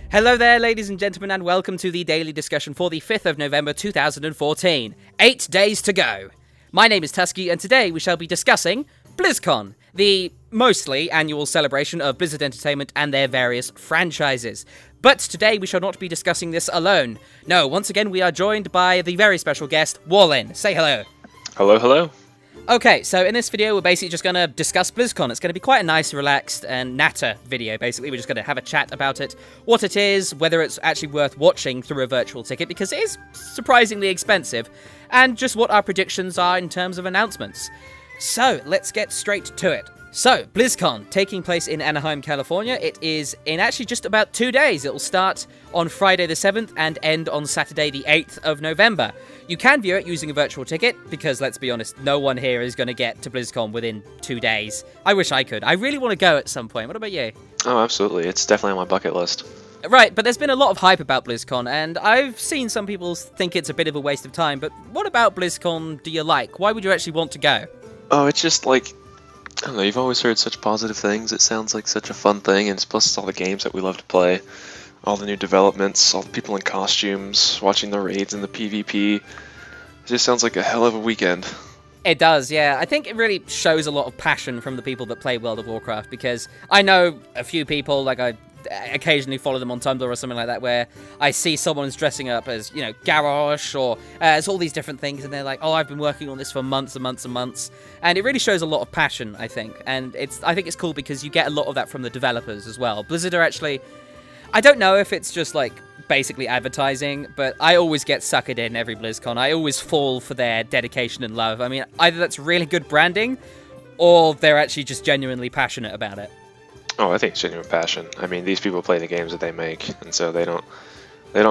Hello there, ladies and gentlemen, and welcome to the daily discussion for the 5th of November 2014. 8 days to go. My name is Tuskeh, and today we shall be discussing BlizzCon, the mostly annual celebration of Blizzard Entertainment and their various franchises. But today we shall not be discussing this alone. No, once again we are joined by the very special guest, Warlin. Say hello. Hello, hello. Okay, so in this video, we're basically just going to discuss BlizzCon. It's going to be quite a nice, relaxed, and natter video, basically. We're just going to have a chat about it, what it is, whether it's actually worth watching through a virtual ticket, because it is surprisingly expensive, and just what our predictions are in terms of announcements. So, let's get straight to it. So, BlizzCon, taking place in Anaheim, California. It is in actually just about 2 days. It will start on Friday the 7th and end on Saturday the 8th of November. You can view it using a virtual ticket, because let's be honest, no one here is going to get to BlizzCon within 2 days. I wish I could. I really want to go at some point. What about you? Oh, absolutely. It's definitely on my bucket list. Right, but there's been a lot of hype about BlizzCon, and I've seen some people think it's a bit of a waste of time, but what about BlizzCon do you like? Why would you actually want to go? Oh, it's just like, I don't know, you've always heard such positive things. It sounds like such a fun thing, and plus it's all the games that we love to play. All the new developments, all the people in costumes, watching the raids and the PvP. It just sounds like a hell of a weekend. It does, yeah. I think it really shows a lot of passion from the people that play World of Warcraft, because I know a few people, like I occasionally follow them on Tumblr or something like that, where I see someone's dressing up as, you know, Garrosh or as all these different things, and they're like, oh, I've been working on this for months and months and months, and it really shows a lot of passion, I think, and I think it's cool because you get a lot of that from the developers as well. Blizzard are actually, I don't know if it's just like basically advertising, but I always get suckered in every BlizzCon. I always fall for their dedication and love. I mean, either that's really good branding, or they're actually just genuinely passionate about it. Oh, I think it's genuine passion. I mean, these people play the games that they make, and so they don't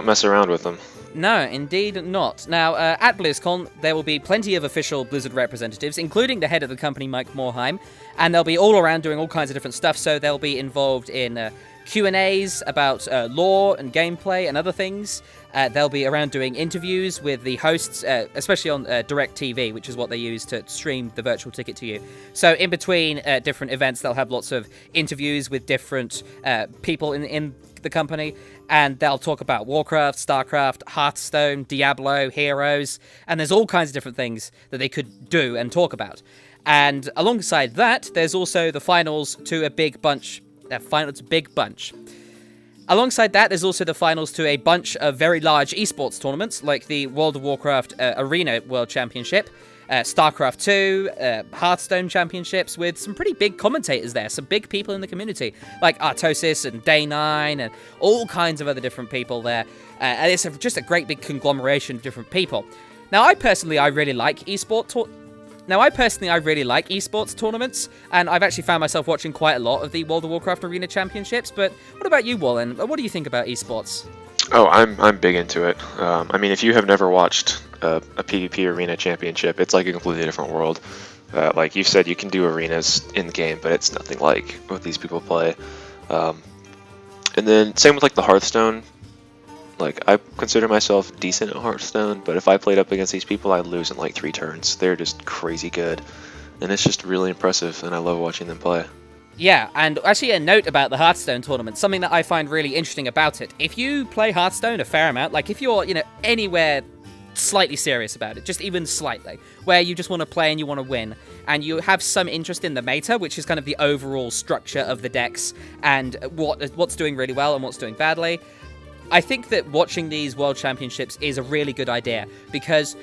mess around with them. No, indeed not. Now, at BlizzCon, there will be plenty of official Blizzard representatives, including the head of the company, Mike Morhaime, and they'll be all around doing all kinds of different stuff, so they'll be involved in Q&As about lore and gameplay and other things. They'll be around doing interviews with the hosts, especially on DirecTV, which is what they use to stream the virtual ticket to you. So in between different events, they'll have lots of interviews with different people in the company, and they'll talk about Warcraft, StarCraft, Hearthstone, Diablo, Heroes, and there's all kinds of different things that they could do and talk about. And alongside that, there's also the finals to a big bunch. Alongside that, there's also the finals to a bunch of very large esports tournaments, like the World of Warcraft Arena World Championship, StarCraft 2, Hearthstone Championships, with some pretty big commentators there, some big people in the community, like Artosis and Day9, and all kinds of other different people there. And it's just a great big conglomeration of different people. Now, I personally really like esports tournaments, and I've actually found myself watching quite a lot of the World of Warcraft Arena Championships, but what about you, Wallen? What do you think about esports? Oh, I'm big into it. I mean, if you have never watched a PvP Arena Championship, it's like a completely different world. Like you said, you can do arenas in the game, but it's nothing like what these people play. And then same with like the Hearthstone. Like, I consider myself decent at Hearthstone, but if I played up against these people, I'd lose in like 3 turns. They're just crazy good, and it's just really impressive, and I love watching them play. Yeah, and actually a note about the Hearthstone tournament, something that I find really interesting about it. If you play Hearthstone a fair amount, like if you're, anywhere slightly serious about it, just even slightly, where you just want to play and you want to win, and you have some interest in the meta, which is kind of the overall structure of the decks, and what's doing really well and what's doing badly, I think that watching these World Championships is a really good idea, because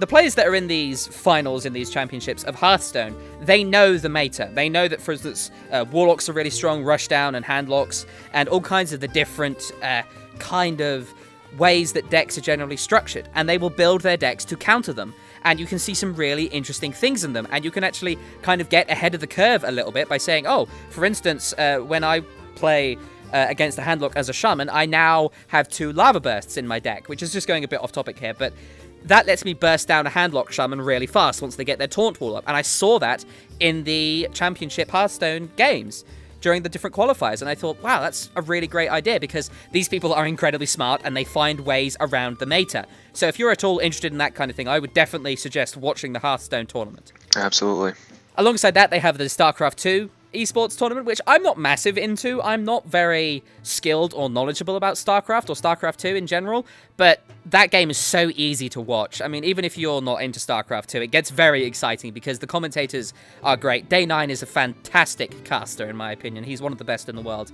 the players that are in these finals, in these championships of Hearthstone, they know the meta. They know that, for instance, Warlocks are really strong, Rushdown and Handlocks, and all kinds of the different kind of ways that decks are generally structured, and they will build their decks to counter them. And you can see some really interesting things in them, and you can actually kind of get ahead of the curve a little bit by saying, oh, for instance, when I play against the Handlock as a Shaman, I now have 2 Lava Bursts in my deck, which is just going a bit off topic here, but that lets me burst down a Handlock Shaman really fast once they get their Taunt Wall up, and I saw that in the Championship Hearthstone games during the different qualifiers, and I thought, wow, that's a really great idea, because these people are incredibly smart, and they find ways around the meta. So if you're at all interested in that kind of thing, I would definitely suggest watching the Hearthstone tournament. Absolutely. Alongside that, they have the StarCraft 2 esports tournament, which I'm not massive into. I'm not very skilled or knowledgeable about StarCraft or StarCraft 2 in general, but that game is so easy to watch. I mean, even if you're not into StarCraft 2, it gets very exciting because the commentators are great. Day9 is a fantastic caster, in my opinion. He's one of the best in the world,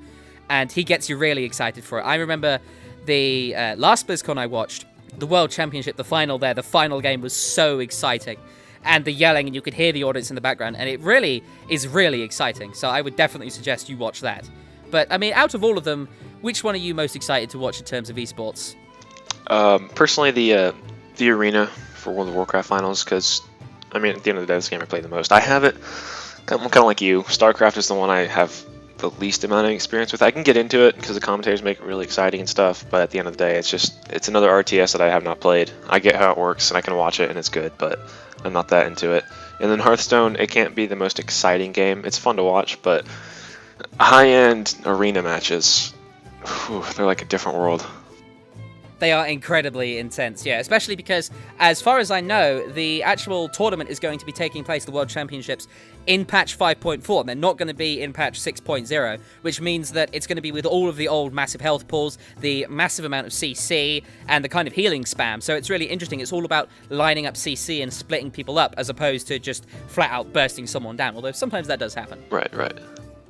and he gets you really excited for it. I remember the last BlizzCon I watched, the World Championship, the final there, the final game was so exciting. And the yelling, and you could hear the audience in the background, and it really is really exciting. So I would definitely suggest you watch that. But, I mean, out of all of them, which one are you most excited to watch in terms of esports? Personally, the arena for World of Warcraft finals, because, I mean, at the end of the day, this game I play the most. I have it, I'm kind of like you. StarCraft is the one I have the least amount of experience with. I can get into it because the commentators make it really exciting and stuff, but at the end of the day, it's another RTS that I have not played. I get how it works, and I can watch it, and it's good, but I'm not that into it. And then Hearthstone, it can't be the most exciting game. It's fun to watch, but high-end arena matches, whew, they're like a different world. They are incredibly intense, yeah, especially because, as far as I know, the actual tournament is going to be taking place, the World Championships, in patch 5.4. They're not going to be in patch 6.0, which means that it's going to be with all of the old massive health pools, the massive amount of CC, and the kind of healing spam. So it's really interesting. It's all about lining up CC and splitting people up, as opposed to just flat out bursting someone down, although sometimes that does happen. Right.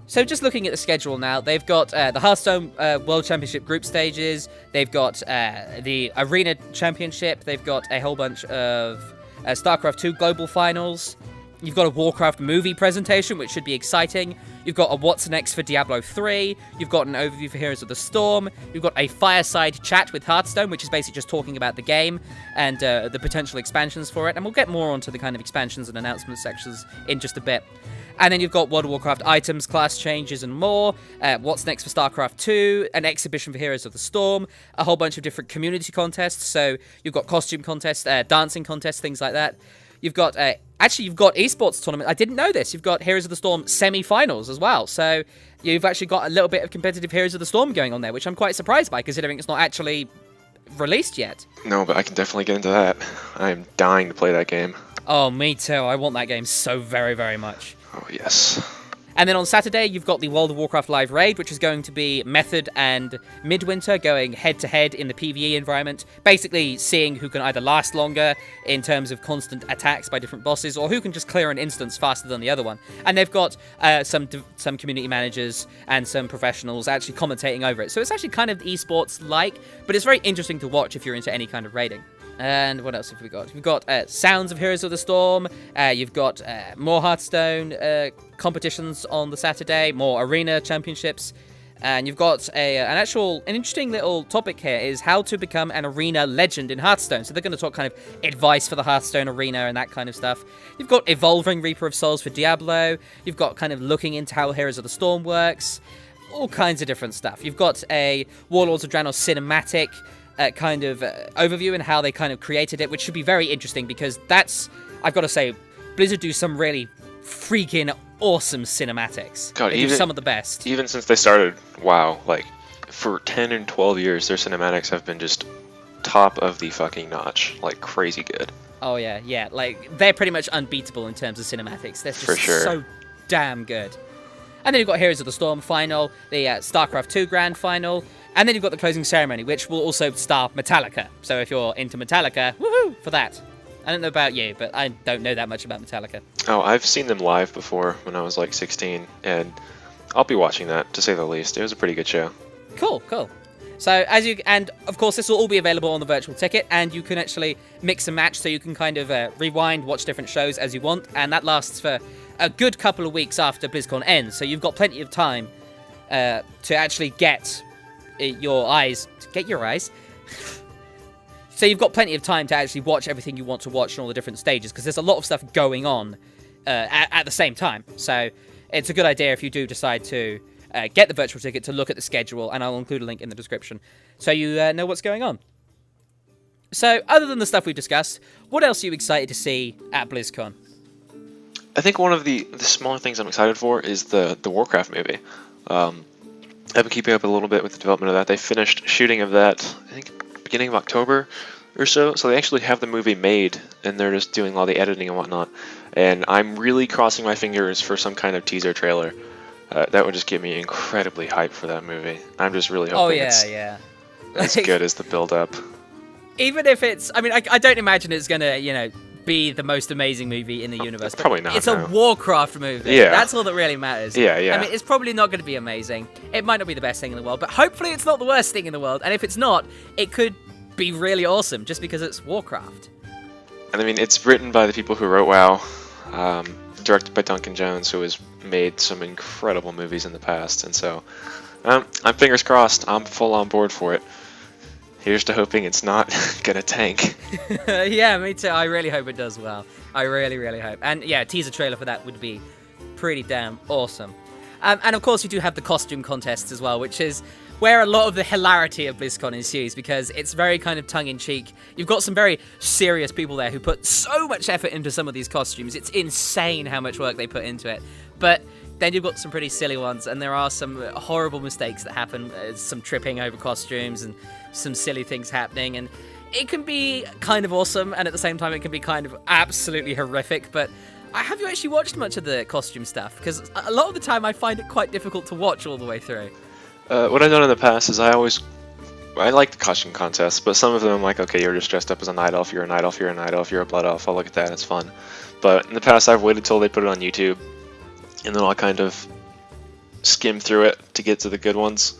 So just looking at the schedule now, they've got the Hearthstone World Championship group stages, they've got the Arena Championship, they've got a whole bunch of StarCraft 2 Global Finals, you've got a Warcraft movie presentation, which should be exciting, you've got a What's Next for Diablo 3, you've got an overview for Heroes of the Storm, you've got a fireside chat with Hearthstone, which is basically just talking about the game and the potential expansions for it, and we'll get more onto the kind of expansions and announcement sections in just a bit. And then you've got World of Warcraft items, class changes, and more. What's next for StarCraft 2, an exhibition for Heroes of the Storm, a whole bunch of different community contests. So you've got costume contests, dancing contests, things like that. You've got, you've got esports tournament. I didn't know this. You've got Heroes of the Storm semi-finals as well. So you've actually got a little bit of competitive Heroes of the Storm going on there, which I'm quite surprised by, considering it's not actually released yet. No, but I can definitely get into that. I am dying to play that game. Oh, me too. I want that game so very, very much. Oh, yes. And then on Saturday, you've got the World of Warcraft Live Raid, which is going to be Method and Midwinter going head-to-head in the PvE environment, basically seeing who can either last longer in terms of constant attacks by different bosses, or who can just clear an instance faster than the other one. And they've got some community managers and some professionals actually commentating over it. So it's actually kind of esports-like, but it's very interesting to watch if you're into any kind of raiding. And what else have we got? We've got Sounds of Heroes of the Storm. You've got more Hearthstone competitions on the Saturday, more Arena Championships. And you've got an interesting little topic here is how to become an arena legend in Hearthstone. So they're going to talk kind of advice for the Hearthstone arena and that kind of stuff. You've got Evolving Reaper of Souls for Diablo. You've got kind of looking into how Heroes of the Storm works. All kinds of different stuff. You've got a Warlords of Draenor cinematic kind of overview and how they kind of created it, which should be very interesting because I've got to say, Blizzard do some really freaking awesome cinematics. God, they do some of the best. Even since they started WoW, like, for 10 and 12 years, their cinematics have been just top of the fucking notch. Like, crazy good. Oh, yeah. Like, they're pretty much unbeatable in terms of cinematics. They're just so damn good. And then you've got Heroes of the Storm final, the StarCraft 2 Grand Final, and then you've got the closing ceremony, which will also star Metallica. So if you're into Metallica, woohoo, for that. I don't know about you, but I don't know that much about Metallica. Oh, I've seen them live before when I was like 16, and I'll be watching that, to say the least. It was a pretty good show. Cool. So and of course this will all be available on the virtual ticket, and you can actually mix and match, so you can kind of rewind, watch different shows as you want, and that lasts for a good couple of weeks after BlizzCon ends. So you've got plenty of time to actually get your eyes. So you've got plenty of time to actually watch everything you want to watch in all the different stages, because there's a lot of stuff going on at the same time. So it's a good idea if you do decide to get the virtual ticket to look at the schedule, and I'll include a link in the description so you know what's going on. So other than the stuff we've discussed, what else are you excited to see at BlizzCon? I think one of the smaller things I'm excited for is the Warcraft movie. I've been keeping up a little bit with the development of that. They finished shooting of that, I think, beginning of October or so. So they actually have the movie made, and they're just doing all the editing and whatnot. And I'm really crossing my fingers for some kind of teaser trailer. that would just get me incredibly hyped for that movie. I'm just really Oh hoping yeah, it's yeah. as good as the build-up. Even if it's, I mean, I don't imagine it's gonna, be the most amazing movie in the universe. But probably not, It's no. a Warcraft movie. Yeah. That's all that really matters. Yeah, yeah. I mean, it's probably not going to be amazing. It might not be the best thing in the world, but hopefully it's not the worst thing in the world. And if it's not, it could be really awesome just because it's Warcraft. And I mean, it's written by the people who wrote WoW, directed by Duncan Jones, who has made some incredible movies in the past. And so, I'm fingers crossed. I'm full on board for it. Here's to hoping it's not gonna tank. Yeah, me too. I really hope it does well. I really, really hope. And yeah, a teaser trailer for that would be pretty damn awesome. And of course, you do have the costume contests as well, which is where a lot of the hilarity of BlizzCon ensues, because it's very kind of tongue-in-cheek. You've got some very serious people there who put so much effort into some of these costumes. It's insane how much work they put into it. But then you've got some pretty silly ones, and there are some horrible mistakes that happen, some tripping over costumes and some silly things happening, and it can be kind of awesome, and at the same time it can be kind of absolutely horrific. But have you actually watched much of the costume stuff? Because a lot of the time I find it quite difficult to watch all the way through. What I've done in the past is I like the costume contests, but some of them I'm like, okay, you're just dressed up as a night elf, you're a night elf, you're a night elf, you're a blood elf, I'll look at that, it's fun. But in the past I've waited till they put it on YouTube, and then I'll kind of skim through it to get to the good ones.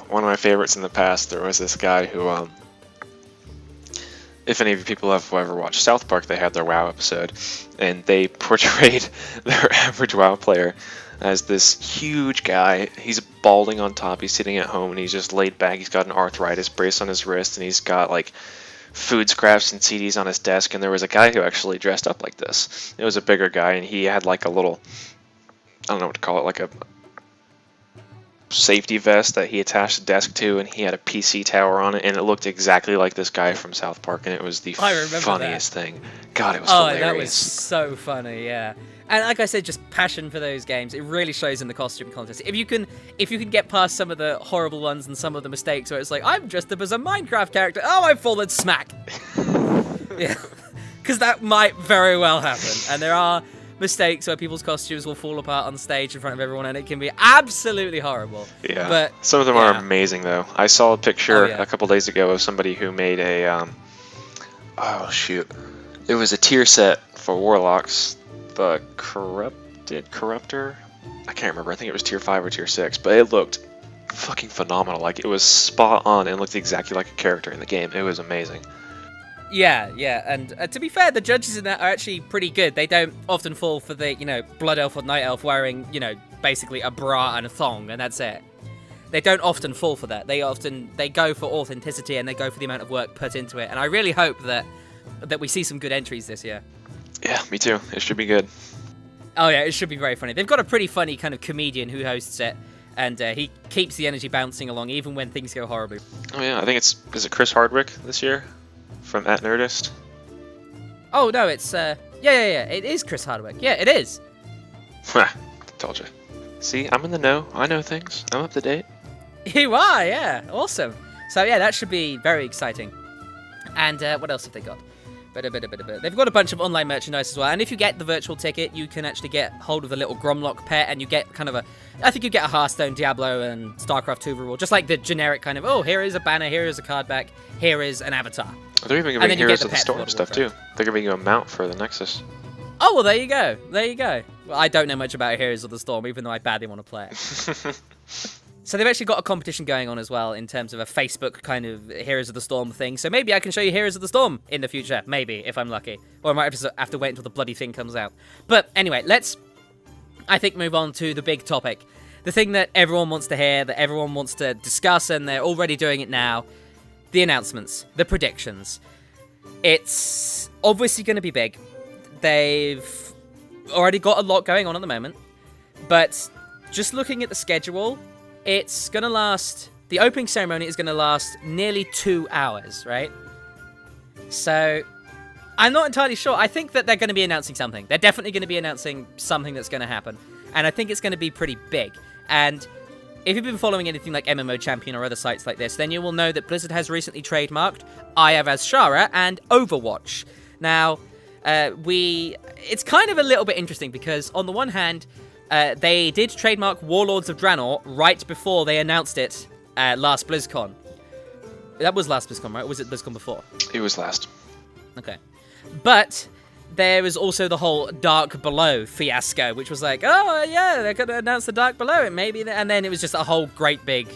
One of my favorites in the past, there was this guy who, if any of you people have ever watched South Park, they had their WoW episode, and they portrayed their average WoW player as this huge guy. He's balding on top, he's sitting at home, and he's just laid back. He's got an arthritis brace on his wrist, and he's got like food scraps and CDs on his desk. And there was a guy who actually dressed up like this. It was a bigger guy, and he had like a little, I don't know what to call it, like a safety vest that he attached the desk to, and he had a PC tower on it, and it looked exactly like this guy from South Park, and it was the funniest thing. God, it was hilarious. That was so funny, yeah. And like I said, just passion for those games. It really shows in the costume contest. If you can get past some of the horrible ones and some of the mistakes where it's like, I'm dressed up as a Minecraft character, oh, I've fallen smack. Yeah, because that might very well happen. And there are mistakes where people's costumes will fall apart on stage in front of everyone, and it can be absolutely horrible. Yeah, but some of them are amazing though. I saw a picture a couple days ago of somebody who made a oh shoot, it was a tier set for warlocks, the corruptor. I can't remember. I think it was tier 5 or tier 6, but it looked fucking phenomenal. Like, it was spot on and looked exactly like a character in the game. It was amazing. Yeah, and to be fair, the judges in that are actually pretty good. They don't often fall for the, blood elf or night elf wearing, basically a bra and a thong, and that's it. They don't often fall for that. They go for authenticity, and they go for the amount of work put into it. And I really hope that we see some good entries this year. Yeah, me too. It should be good. Oh yeah, it should be very funny. They've got a pretty funny kind of comedian who hosts it, and he keeps the energy bouncing along even when things go horribly. Oh yeah, I think is it Chris Hardwick this year from At Nerdist? Oh no, it's it is Chris Hardwick. Yeah, it is. Told you. See, I'm in the know. I know things. I'm up to date. You are, yeah. Awesome. So yeah, that should be very exciting. And what else have they got? They've got a bunch of online merchandise as well, and if you get the virtual ticket, you can actually get hold of the little Gromlock pet, and you get kind of I think you get a Hearthstone, Diablo, and StarCraft 2 reward, just like the generic kind of, oh, here is a banner, here is a card back, here is an avatar. They're even giving Heroes of the Storm stuff too. They're giving you a mount for the Nexus. Oh, well, there you go. Well, I don't know much about Heroes of the Storm, even though I badly want to play it. So they've actually got a competition going on as well in terms of a Facebook kind of Heroes of the Storm thing. So maybe I can show you Heroes of the Storm in the future. Maybe, if I'm lucky. Or I might have to wait until the bloody thing comes out. But anyway, let's, I think, move on to the big topic. The thing that everyone wants to hear, that everyone wants to discuss, and they're already doing it now. The announcements. The predictions. It's obviously going to be big. They've already got a lot going on at the moment. But just looking at the schedule, it's going to last, the opening ceremony is going to last nearly 2 hours, right? So, I'm not entirely sure. I think that they're going to be announcing something. They're definitely going to be announcing something that's going to happen. And I think it's going to be pretty big. And if you've been following anything like MMO Champion or other sites like this, then you will know that Blizzard has recently trademarked Eye of Azshara and Overwatch. Now, it's kind of a little bit interesting because on the one hand, they did trademark Warlords of Draenor right before they announced it last BlizzCon. That was last BlizzCon, right? Or was it BlizzCon before? It was last. Okay. But there was also the whole Dark Below fiasco, which was like, oh, yeah, they're going to announce the Dark Below. And then it was just a whole great big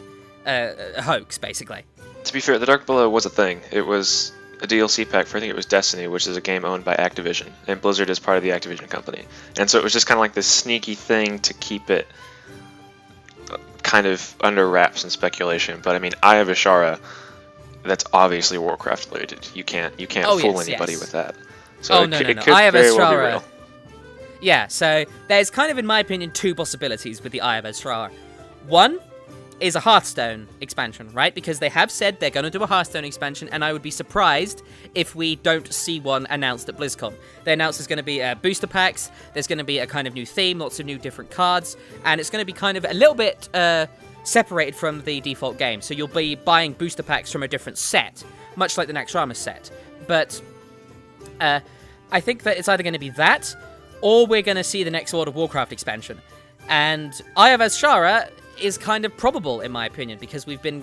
hoax, basically. To be fair, the Dark Below was a thing. It was a DLC pack for, I think it was Destiny, which is a game owned by Activision. And Blizzard is part of the Activision company. And so it was just kind of like this sneaky thing to keep it kind of under wraps and speculation. But I mean, Eye of Ashara, that's obviously Warcraft related. You can't fool anybody with that. So no. It could Eye of very well be Ashara. real. Yeah, so there's kind of, in my opinion, two possibilities with the Eye of Ashara. One is a Hearthstone expansion, right? Because they have said they're going to do a Hearthstone expansion, and I would be surprised if we don't see one announced at BlizzCon. They announced there's going to be booster packs, there's going to be a kind of new theme, lots of new different cards, and it's going to be kind of a little bit separated from the default game. So you'll be buying booster packs from a different set, much like the Naxxramas set. But I think that it's either going to be that, or we're going to see the next World of Warcraft expansion. And Eye of Ashara is kind of probable, in my opinion, because we've been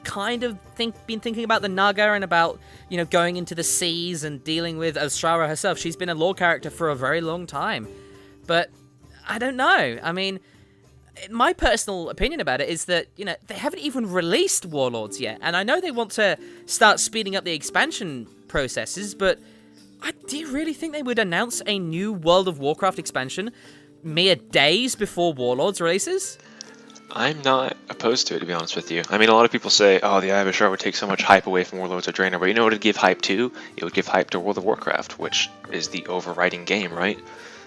kind of thinking about the Naga and about, going into the seas and dealing with Ashara herself. She's been a lore character for a very long time. But I don't know. I mean, my personal opinion about it is that, they haven't even released Warlords yet. And I know they want to start speeding up the expansion processes, but do you really think they would announce a new World of Warcraft expansion mere days before Warlords releases? I'm not opposed to it, to be honest with you. I mean, a lot of people say, oh, the Eye of Ashara would take so much hype away from Warlords of Draenor, but you know what it'd give hype to? It would give hype to World of Warcraft, which is the overriding game, right?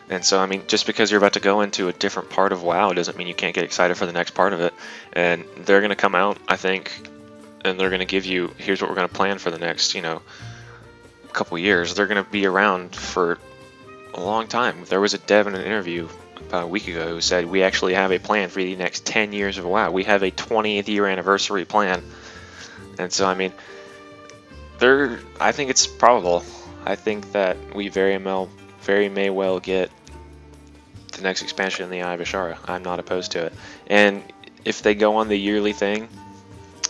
And so, I mean, just because you're about to go into a different part of WoW doesn't mean you can't get excited for the next part of it. And they're going to come out, I think, and they're going to give you, here's what we're going to plan for the next, couple years. They're going to be around for a long time. There was a dev in an interview about a week ago who said, we actually have a plan for the next 10 years of WoW. We have a 20th year anniversary plan. And so, I mean, I think it's probable. I think that we very may well get the next expansion in the Eye of Ashara. I'm not opposed to it. And if they go on the yearly thing,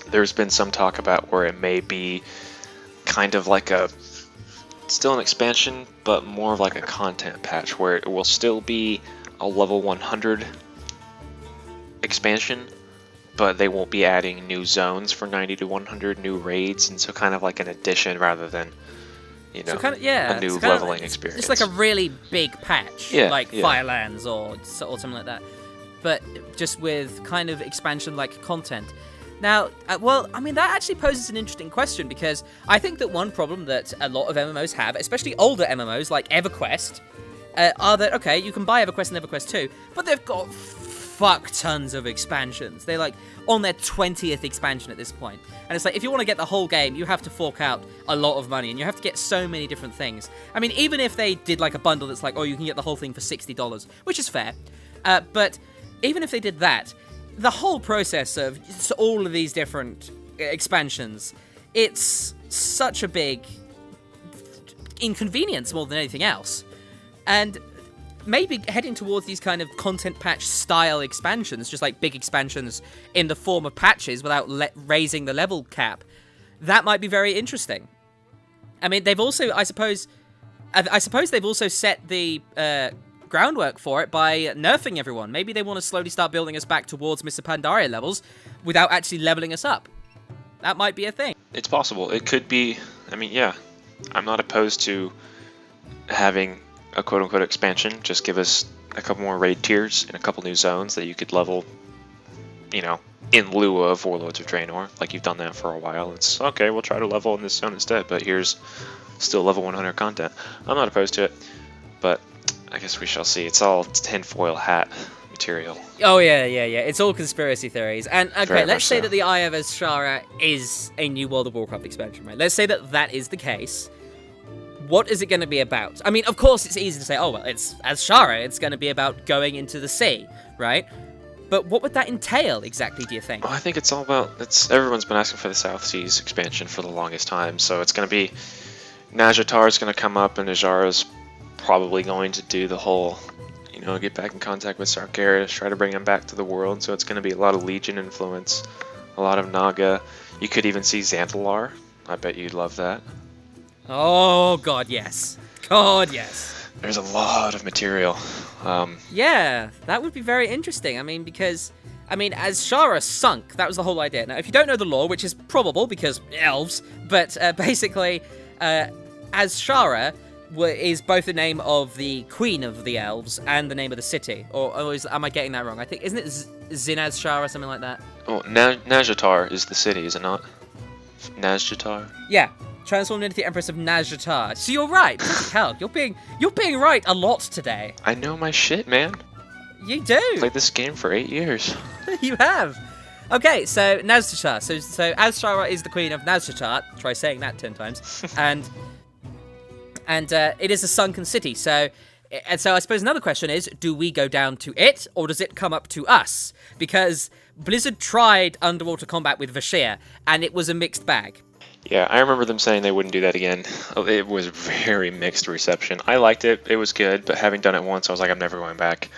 there's been some talk about where it may be kind of like still an expansion, but more of like a content patch where it will still be a level 100 expansion, but they won't be adding new zones for 90 to 100, new raids, and so kind of like an addition rather than, a new leveling experience. It's like a really big patch, like Firelands or something like that, but just with kind of expansion-like content. Now, that actually poses an interesting question, because I think that one problem that a lot of MMOs have, especially older MMOs like EverQuest, are that, okay, you can buy EverQuest and EverQuest 2, but they've got fuck tons of expansions. They're like on their 20th expansion at this point. And it's like, if you want to get the whole game, you have to fork out a lot of money, and you have to get so many different things. I mean, even if they did like a bundle that's like, oh, you can get the whole thing for $60, which is fair, but even if they did that, the whole process of all of these different expansions, it's such a big inconvenience more than anything else. And maybe heading towards these kind of content patch style expansions, just like big expansions in the form of patches without raising the level cap, that might be very interesting. I mean, they've also, I suppose they've also set the groundwork for it by nerfing everyone. Maybe they want to slowly start building us back towards Mr. Pandaria levels without actually leveling us up. That might be a thing. It's possible. It could be. I mean, yeah. I'm not opposed to having a quote-unquote expansion. Just give us a couple more raid tiers and a couple new zones that you could level, in lieu of Warlords of Draenor. Like you've done that for a while. It's okay, we'll try to level in this zone instead, but here's still level 100 content. I'm not opposed to it, but I guess we shall see. It's all tinfoil hat material. Oh, yeah. It's all conspiracy theories. And, okay, let's say that the Eye of Ashara is a new World of Warcraft expansion, right? Let's say that that is the case. What is it going to be about? I mean, of course, it's easy to say, oh, well, it's Ashara. It's going to be about going into the sea, right? But what would that entail exactly, do you think? Well, I think it's all about... everyone's been asking for the South Seas expansion for the longest time, so it's going to be... Nazjatar's going to come up, and Najara's probably going to do the whole, get back in contact with Sargeras, try to bring him back to the world. So it's going to be a lot of Legion influence, a lot of Naga. You could even see Xantalar. I bet you'd love that. Oh, God, yes. God, yes. There's a lot of material. Yeah, that would be very interesting. I mean, because, as Shara sunk, that was the whole idea. Now, if you don't know the lore, which is probable because elves, but basically, as Shara is both the name of the queen of the elves and the name of the city. Or am I getting that wrong? I think, isn't it Zinaz Shara, something like that? Oh, Nazjatar is the city, is it not? Nazjatar? Yeah. Transformed into the Empress of Nazjatar. So you're right. Bloody hell, you're being right a lot today. I know my shit, man. You do. Played this game for 8 years. You have. Okay, so Nazjatar. So Azshara is the queen of Nazjatar. Try saying that 10 times. and it is a sunken city. So I suppose another question is, do we go down to it, or does it come up to us? Because Blizzard tried underwater combat with Vashir, and it was a mixed bag. Yeah, I remember them saying they wouldn't do that again. It was very mixed reception. I liked it. It was good, but having done it once, I was like, I'm never going back.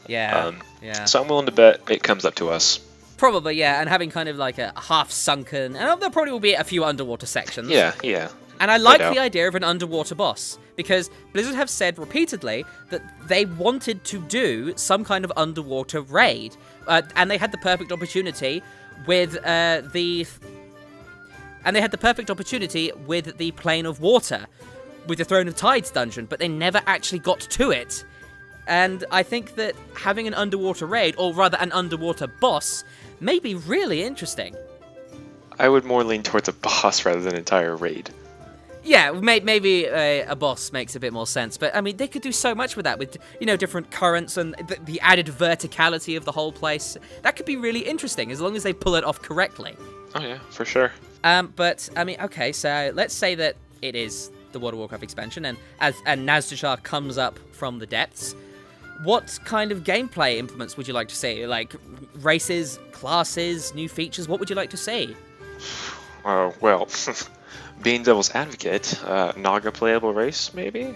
Yeah, So I'm willing to bet it comes up to us. Probably, yeah, and having kind of like a half-sunken... And there probably will be a few underwater sections. Yeah. And I like the idea of an underwater boss, because Blizzard have said repeatedly that they wanted to do some kind of underwater raid. And they had the perfect opportunity with the Plane of Water, with the Throne of Tides dungeon, but they never actually got to it. And I think that having an underwater raid, or rather an underwater boss, may be really interesting. I would more lean towards a boss rather than an entire raid. Yeah, maybe a boss makes a bit more sense, but they could do so much with that, with different currents and the added verticality of the whole place. That could be really interesting as long as they pull it off correctly. Oh yeah, for sure. But okay, so let's say that it is the World of Warcraft expansion, and Nazjatar comes up from the depths. What kind of gameplay implements would you like to see? Like races, classes, new features? What would you like to see? Well, being devil's advocate, Naga playable race, maybe?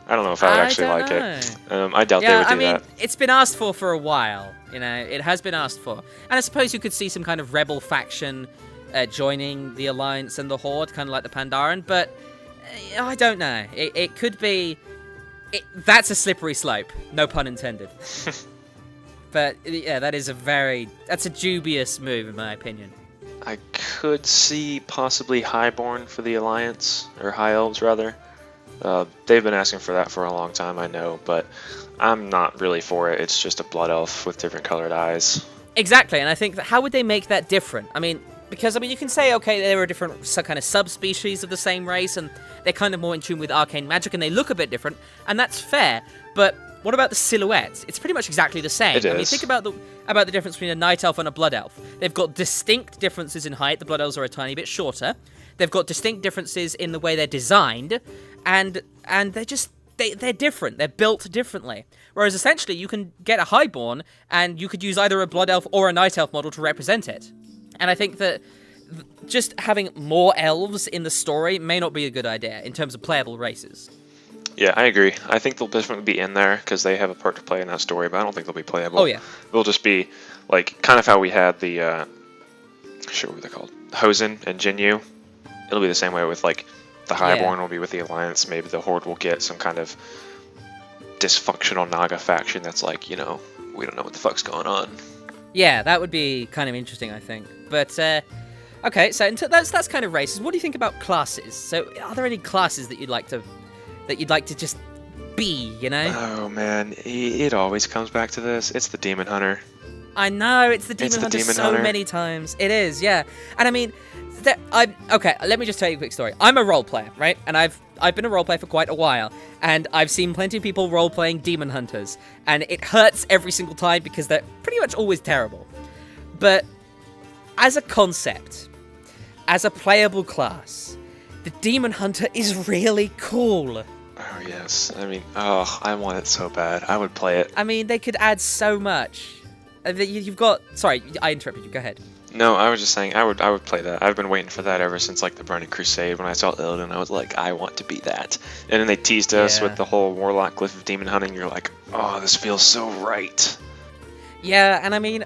I don't know if I would actually like it. I doubt they would do that. It's been asked for a while. It has been asked for. And I suppose you could see some kind of rebel faction joining the Alliance and the Horde, kind of like the Pandaren, but I don't know. It could be... that's a slippery slope, no pun intended. But yeah, that's a dubious move in my opinion. I could see possibly Highborn for the Alliance, or High Elves rather. They've been asking for that for a long time, I know, but I'm not really for it. It's just a blood elf with different colored eyes. Exactly, and I think that how would they make that different? Because you can say, okay, there are different kind of subspecies of the same race, and they're kind of more in tune with arcane magic, and they look a bit different, and that's fair. But what about the silhouettes? It's pretty much exactly the same. It is. Think about the difference between a night elf and a blood elf. They've got distinct differences in height. The blood elves are a tiny bit shorter. They've got distinct differences in the way they're designed, and they're just they're different. They're built differently. Whereas essentially, you can get a highborn, and you could use either a blood elf or a night elf model to represent it. And I think that just having more elves in the story may not be a good idea in terms of playable races. Yeah, I agree. I think they'll definitely be in there because they have a part to play in that story, but I don't think they'll be playable. Oh, yeah. They'll just be, like, kind of how we had the, what were they called? Hosen and Jinyu. It'll be the same way with, like, the Highborn will be with the Alliance. Maybe the Horde will get some kind of dysfunctional Naga faction that's like, we don't know what the fuck's going on. Yeah, that would be kind of interesting, I think. But, okay, so that's kind of races. What do you think about classes? So, are there any classes that you'd like to just be, Oh, man, it always comes back to this. It's the Demon Hunter. I know, it's the Demon Hunter so many times. It is, yeah. And okay, let me just tell you a quick story. I'm a role player, right? And I've been a role player for quite a while, and I've seen plenty of people role playing Demon Hunters, and it hurts every single time because they're pretty much always terrible. But as a concept, as a playable class, the Demon Hunter is really cool. Oh, yes. I want it so bad. I would play it. They could add so much. You've got... Sorry, I interrupted you. Go ahead. No, I was just saying I would play that. I've been waiting for that ever since like the Burning Crusade when I saw Illidan. I was like, I want to be that. And then they teased us Yeah. with the whole Warlock Glyph of Demon Hunting. You're like, oh, this feels so right. Yeah, and I mean,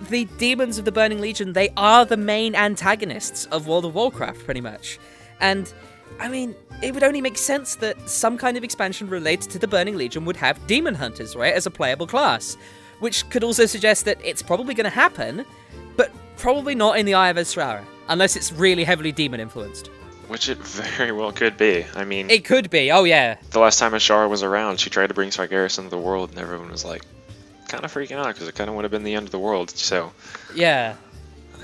the demons of the Burning Legion, they are the main antagonists of World of Warcraft, pretty much. And, I mean, it would only make sense that some kind of expansion related to the Burning Legion would have demon hunters, right, as a playable class. Which could also suggest that it's probably going to happen, but probably not in the Eye of Azrara, unless it's really heavily demon influenced. Which it very well could be. I mean, It could be, oh yeah. the last time Ashara was around, she tried to bring Sargeras into the world, and everyone was like, kind of freaking out because it kind of would have been the end of the world. So, Yeah.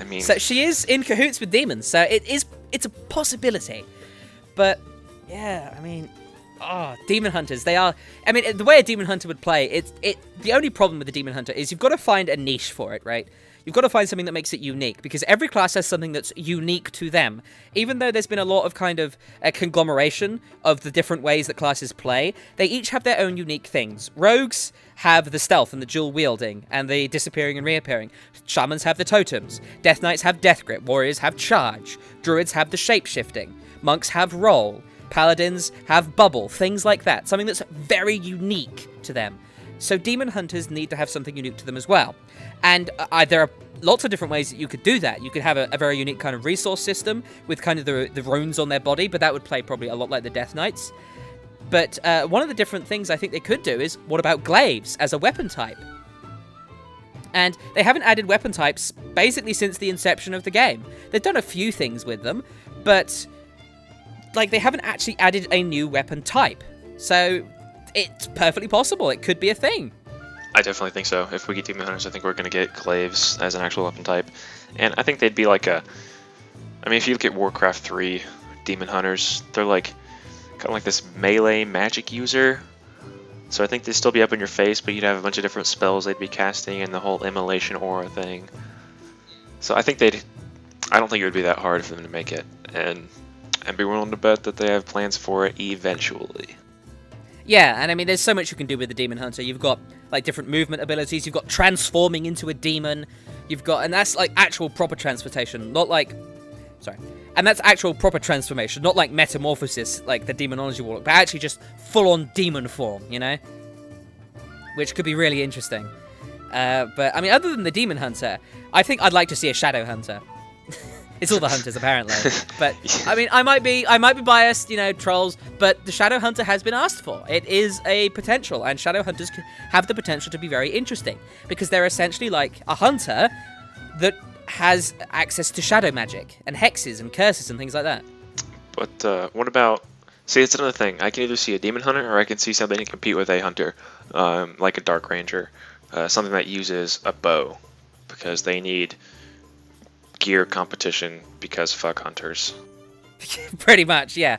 I mean, So she is in cahoots with demons, so it's a possibility. But, yeah, I mean, demon hunters, they are... I mean, the way a demon hunter would play, the only problem with the demon hunter is you've got to find a niche for it, right? You've got to find something that makes it unique, because every class has something that's unique to them. Even though there's been a lot of kind of a conglomeration of the different ways that classes play, they each have their own unique things. Rogues have the stealth and the dual wielding, and the disappearing and reappearing. Shamans have the totems. Death Knights have death grip. Warriors have charge. Druids have the shape-shifting. Monks have roll. Paladins have bubble. Things like that. Something that's very unique to them. So demon hunters need to have something unique to them as well. And there are lots of different ways that you could do that. You could have a very unique kind of resource system with kind of the runes on their body, but that would play probably a lot like the Death Knights. But one of the different things I think they could do is, what about glaives as a weapon type? And they haven't added weapon types basically since the inception of the game. They've done a few things with them, but like they haven't actually added a new weapon type. So it's perfectly possible. It could be a thing. I definitely think so. If we get Demon Hunters, I think we're going to get Glaives as an actual weapon type. And I think they'd be like a... I mean, if you look at Warcraft 3, Demon Hunters, they're like kind of like this melee magic user. So I think they'd still be up in your face, but you'd have a bunch of different spells they'd be casting and the whole immolation aura thing. So I think they'd... I don't think it would be that hard for them to make it. And I'd be willing to bet that they have plans for it eventually. Yeah, and I mean, there's so much you can do with the Demon Hunter. You've got, like, different movement abilities. You've got transforming into a demon. You've got... And that's, like, actual proper transportation. Not like... Sorry. And that's actual proper transformation. Not like metamorphosis, like the Demonology Warlock. But actually just full-on demon form, you know? Which could be really interesting. But, I mean, other than the Demon Hunter, I think I'd like to see a Shadow Hunter. It's all the hunters, apparently. But, I mean, I might be biased, you know, trolls, but the Shadow Hunter has been asked for. It is a potential, and Shadow Hunters have the potential to be very interesting, because they're essentially like a hunter that has access to shadow magic, and hexes, and curses, and things like that. But what about... See, it's another thing. I can either see a Demon Hunter, or I can see something to compete with a hunter, like a Dark Ranger. Something that uses a bow, because they need... gear competition because fuck hunters. Pretty much, yeah.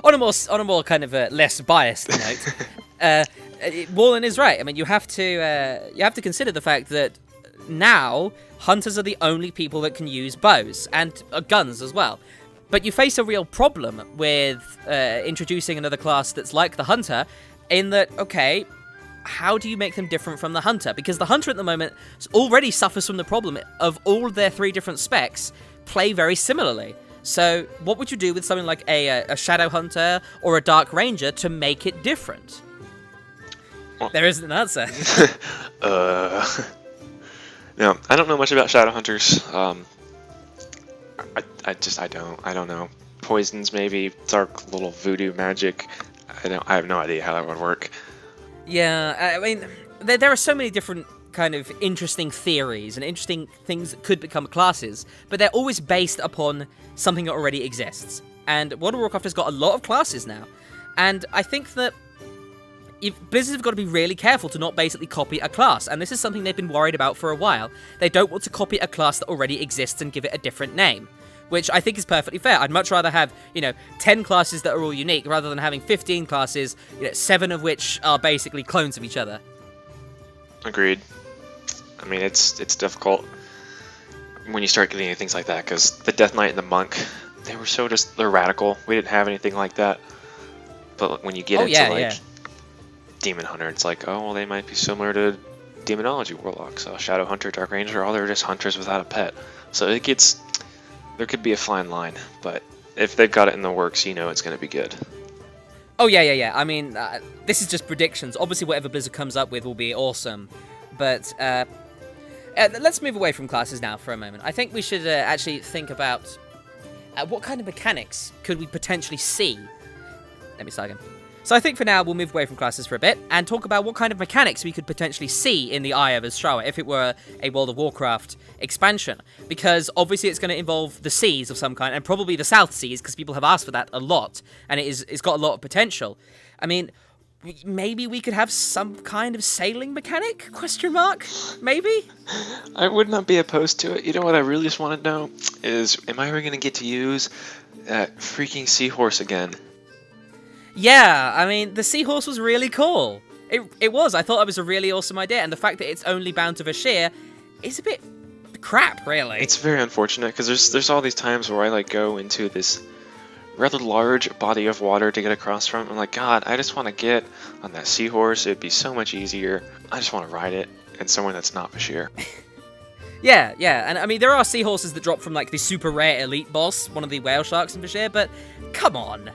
on a more kind of less biased note, Warren is right. I mean, you have to consider the fact that now hunters are the only people that can use bows and guns as well. But you face a real problem with introducing another class that's like the hunter, in that, okay, how do you make them different from the hunter? Because the hunter at the moment already suffers from the problem of all their three different specs play very similarly. So what would you do with something like a Shadow Hunter or a Dark Ranger to make it different? Well, there isn't an answer. No, I don't know much about Shadow Hunters. I don't know. Poisons maybe, dark little voodoo magic. I have no idea how that would work. Yeah, I mean, there are so many different kind of interesting theories and interesting things that could become classes, but they're always based upon something that already exists. And World of Warcraft has got a lot of classes now, and I think that Blizzard have got to be really careful to not basically copy a class, and this is something they've been worried about for a while. They don't want to copy a class that already exists and give it a different name, which I think is perfectly fair. I'd much rather have, 10 classes that are all unique, rather than having 15 classes, 7 of which are basically clones of each other. Agreed. I mean, it's difficult when you start getting into things like that, because the Death Knight and the Monk, they're radical. We didn't have anything like that. But when you get into Demon Hunter, it's like, oh, well, they might be similar to Demonology Warlocks, Shadow Hunter, Dark Ranger, all they're just hunters without a pet. So there could be a fine line, but if they've got it in the works, it's going to be good. Oh, yeah. I mean, this is just predictions. Obviously, whatever Blizzard comes up with will be awesome. But let's move away from classes now for a moment. I think we should actually think about what kind of mechanics could we potentially see. Let me start again. So I think for now, we'll move away from classes for a bit and talk about what kind of mechanics we could potentially see in the Eye of Azshara if it were a World of Warcraft expansion. Because obviously it's going to involve the seas of some kind, and probably the South Seas, because people have asked for that a lot, and it's got a lot of potential. I mean, maybe we could have some kind of sailing mechanic? Question mark? Maybe? I would not be opposed to it. You know what I really just want to know is, am I ever going to get to use that freaking seahorse again? Yeah, I mean, the seahorse was really cool. It was. I thought it was a really awesome idea, and the fact that it's only bound to Vashj'ir is a bit crap, really. It's very unfortunate, because there's all these times where I go into this rather large body of water to get across from. I'm like, God, I just want to get on that seahorse. It'd be so much easier. I just want to ride it in somewhere that's not Vashj'ir. Yeah, and I mean, there are seahorses that drop from, the super rare elite boss, one of the whale sharks in Vashj'ir, but come on.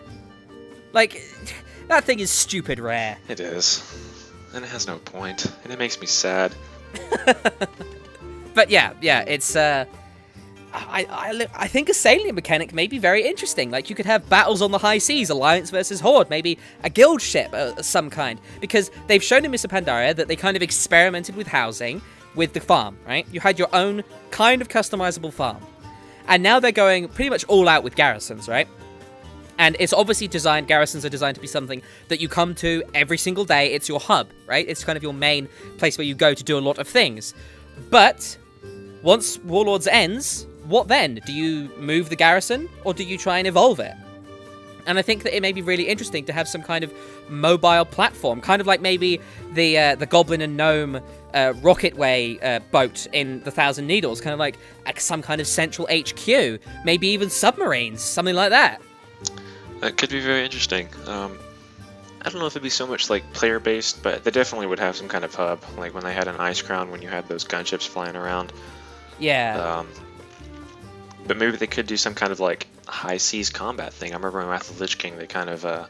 That thing is stupid rare. It is. And it has no point. And it makes me sad. But yeah, it's, I think a sailing mechanic may be very interesting. You could have battles on the high seas, Alliance versus Horde, maybe a guild ship of some kind. Because they've shown in Mists of Pandaria that they kind of experimented with housing with the farm, right? You had your own kind of customizable farm. And now they're going pretty much all out with garrisons, right? And it's obviously garrisons are designed to be something that you come to every single day. It's your hub, right? It's kind of your main place where you go to do a lot of things. But once Warlords ends, what then? Do you move the garrison, or do you try and evolve it? And I think that it may be really interesting to have some kind of mobile platform, kind of like maybe the Goblin and Gnome Rocketway boat in the Thousand Needles, kind of like some kind of central HQ, maybe even submarines, something like that. That could be very interesting. I don't know if it'd be so much player-based, but they definitely would have some kind of hub, like when they had an Ice Crown, when you had those gunships flying around. Yeah. But maybe they could do some kind of high seas combat thing. I remember in Wrath of the Lich King, they kind of what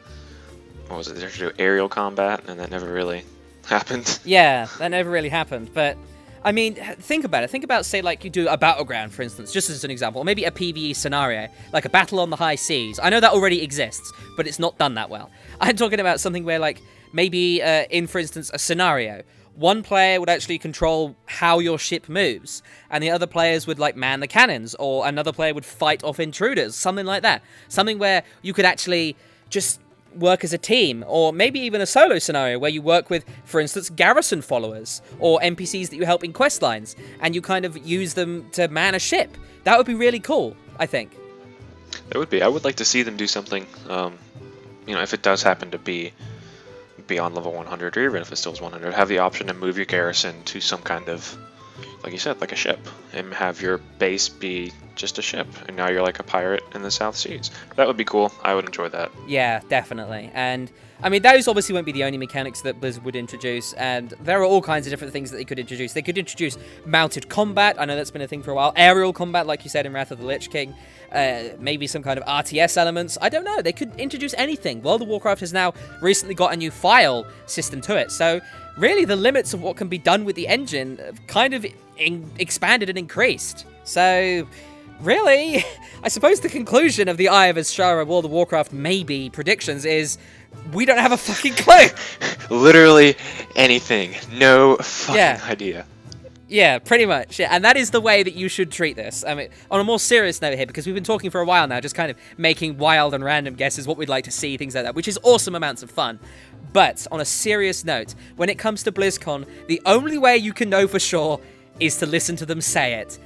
was it? They tried to do aerial combat, and that never really happened. Yeah, that never really happened. But I mean, think about it. Think about, say, you do a battleground, for instance, just as an example, or maybe a PvE scenario, like a battle on the high seas. I know that already exists, but it's not done that well. I'm talking about something where, maybe in, for instance, a scenario, one player would actually control how your ship moves, and the other players would, man the cannons, or another player would fight off intruders, something like that. Something where you could actually just work as a team, or maybe even a solo scenario where you work with, for instance, garrison followers or NPCs that you help in quest lines, and you kind of use them to man a ship. That would be really cool, I think. It would be. I would like to see them do something, if it does happen to be beyond level 100, or even if it still is 100, have the option to move your garrison to some kind of, like you said, like a ship, and have your base be just a ship, and now you're like a pirate in the South Seas. That would be cool. I would enjoy that. Yeah, definitely. And I mean, those obviously won't be the only mechanics that Blizzard would introduce, and there are all kinds of different things that they could introduce. They could introduce mounted combat. I know that's been a thing for a while. Aerial combat, like you said in Wrath of the Lich King. Maybe some kind of RTS elements. I don't know. They could introduce anything. World of Warcraft has now recently got a new file system to it, so really the limits of what can be done with the engine have kind of expanded and increased. So really, I suppose the conclusion of the Eye of Azshara World of Warcraft maybe predictions is we don't have a fucking clue. Literally anything. No fucking idea. Yeah, pretty much. Yeah, and that is the way that you should treat this. I mean, on a more serious note here, because we've been talking for a while now, just kind of making wild and random guesses, what we'd like to see, things like that, which is awesome amounts of fun. But on a serious note, when it comes to BlizzCon, the only way you can know for sure is to listen to them say it.